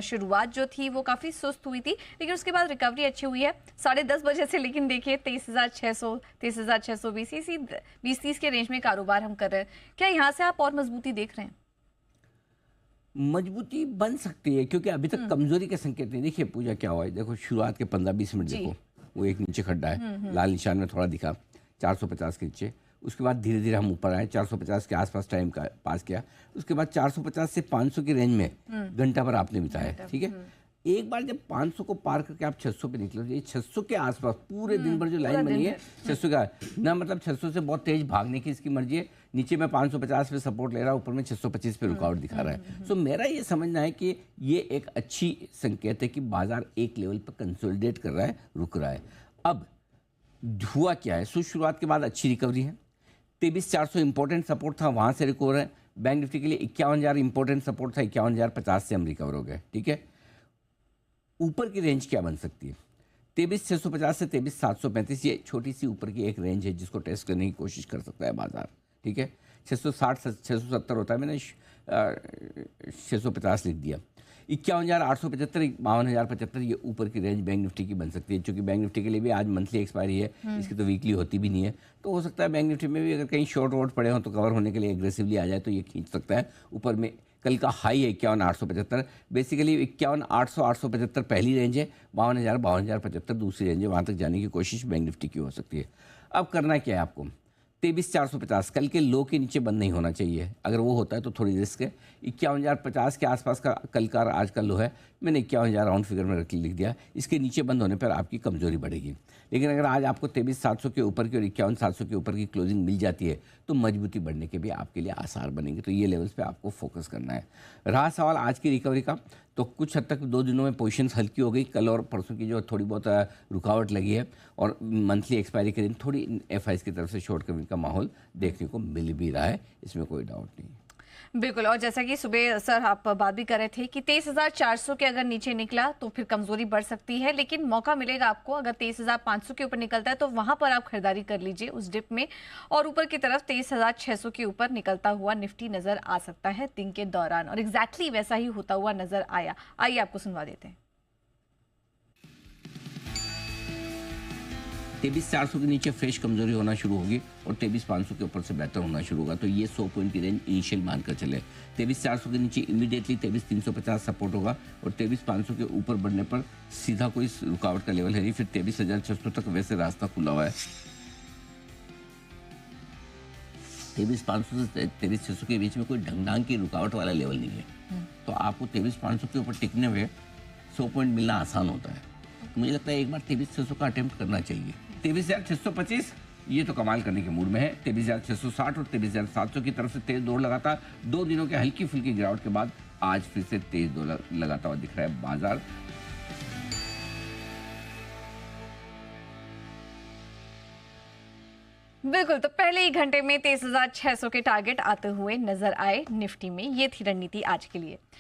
शुरुआत जो थी वो काफी सुस्त हुई थी, लेकिन उसके बाद रिकवरी अच्छी हुई है 10:30 बजे से। लेकिन देखिए 23,600, 23,620, इसी 20-30 के रेंज में कारोबार हम कर रहे हैं। क्या यहाँ से आप और मजबूती देख रहे हैं? मजबूती बन सकती है क्योंकि अभी तक कमजोरी के संकेत नहीं। देखिए पूजा क्या हुआ है, देखो शुरुआत के 15-20 मिनट जी। देखो, वो एक नीचे खड्डा है, लाल निशान में थोड़ा दिखा 450 के नीचे। उसके बाद धीरे धीरे हम ऊपर आए, 450 के आसपास टाइम का पास किया। उसके बाद 450 से 500 की रेंज में घंटा भर आपने बिताया, ठीक है। एक बार जब 500 को पार करके आप 600 पे निकलो, ये 600 के आसपास पूरे दिन भर जो लाइन बनी है 600 का ना, मतलब 600 से बहुत तेज भागने की इसकी मर्जी है। नीचे में 550 पे सपोर्ट ले रहा है, ऊपर में 625 पे रुकावट दिखा रहा है। सो मेरा ये समझना है कि ये एक अच्छी संकेत है कि बाजार एक लेवल पर कंसोलिडेट कर रहा है, रुक रहा है। अब हुआ क्या है, शुरुआत के बाद अच्छी रिकवरी है। 23,400 इंपॉर्टेंट सपोर्ट था, वहां से रिकवर है। बैंक निफ्टी के लिए 51,000 इंपॉर्टेंट सपोर्ट था, 51,050 से हम रिकवर हो गए, ठीक है। ऊपर की रेंज क्या बन सकती है? 23,650 से 23,735, ये छोटी सी ऊपर की एक रेंज है जिसको टेस्ट करने की कोशिश कर सकता है बाजार, ठीक है। 660 670 होता है, मैंने 650 लिख दिया। 51,875, 52,075, ये ऊपर की रेंज बैंक निफ्टी की बन सकती है। क्योंकि बैंक निफ्टी के लिए भी आज मंथली एक्सपायरी है, इसकी तो वीकली होती भी नहीं है। तो हो सकता है बैंक निफ्टी में भी अगर कहीं शॉर्ट वॉर्ट पड़े हों तो कवर होने के लिए एग्रेसिवली आ जाए तो ये खींच सकता है ऊपर में। कल का हाई है 51,875, बेसिकली 51,800 875 पहली रेंज है, 52,000 52,075 दूसरी रेंज है। वहाँ तक जाने की कोशिश बैंक निफ्टी की हो सकती है। अब करना क्या है आपको? 23,450 कल के लो के नीचे बंद नहीं होना चाहिए। अगर वो होता है तो थोड़ी रिस्क है। 51,050 के आसपास का कल का आज का लो है, मैंने 51,000 राउंड फिगर में लिख दिया। इसके नीचे बंद होने पर आपकी कमजोरी बढ़ेगी। लेकिन अगर आज आपको 23,700 के ऊपर की और 51,700 के ऊपर की क्लोजिंग मिल जाती है तो मजबूती बढ़ने के भी आपके लिए आसार बनेंगे। तो ये लेवल्स पे आपको फोकस करना है। रहा सवाल आज की रिकवरी का, तो कुछ हद तक 2 दिनों में पोजीशंस हल्की हो गई। कल और परसों की जो थोड़ी बहुत रुकावट लगी है और मंथली एक्सपायरी के दिन थोड़ी एफआईज की तरफ से शॉर्ट कवरिंग का माहौल देखने को मिल भी रहा है, इसमें कोई डाउट नहीं है। बिल्कुल। और जैसा कि सुबह सर आप बात भी कर रहे थे कि 23,400 के अगर नीचे निकला तो फिर कमजोरी बढ़ सकती है, लेकिन मौका मिलेगा आपको। अगर 23,500 के ऊपर निकलता है तो वहां पर आप खरीदारी कर लीजिए उस डिप में, और ऊपर की तरफ 23,600 के ऊपर निकलता हुआ निफ्टी नजर आ सकता है दिन के दौरान। और एग्जैक्टली वैसा ही होता हुआ नजर आया। आइए आपको सुनवा देते हैं। 23,400 के नीचे फ्रेश कमजोरी होना शुरू होगी और 23,500 के ऊपर से बेहतर होना शुरू होगा। तो ये 100 पॉइंट की रेंज इनिशियल मानकर चले। 23,400 के नीचे इमीडिएटली 23,350 सपोर्ट होगा और 23,500 के ऊपर बढ़ने पर सीधा कोई रुकावट का लेवल है नहीं। फिर 23,600 तक वैसे रास्ता खुला हुआ है। 23,500 से 23,600 के बीच में कोई ढंगढांग की रुकावट वाला लेवल नहीं है। तो आपको 23,500 के ऊपर टिकने में 100 पॉइंट मिलना आसान होता है। मुझे लगता है एक बार 23,600 का अटेम्प्ट करना चाहिए। 23,625 ये तो कमाल करने के मूड में है। 23,660 और 23,700 की तरफ से तेज दौड़ लगाता, 2 दिनों के हल्की फुल्की गिरावट के बाद आज फिर से तेज दौड़ लगाता हुआ दिख रहा है बाजार। बिल्कुल। तो पहले ही घंटे में 23,600 के टारगेट आते हुए नजर आए निफ्टी में। ये थी रणनीति आज के लिए।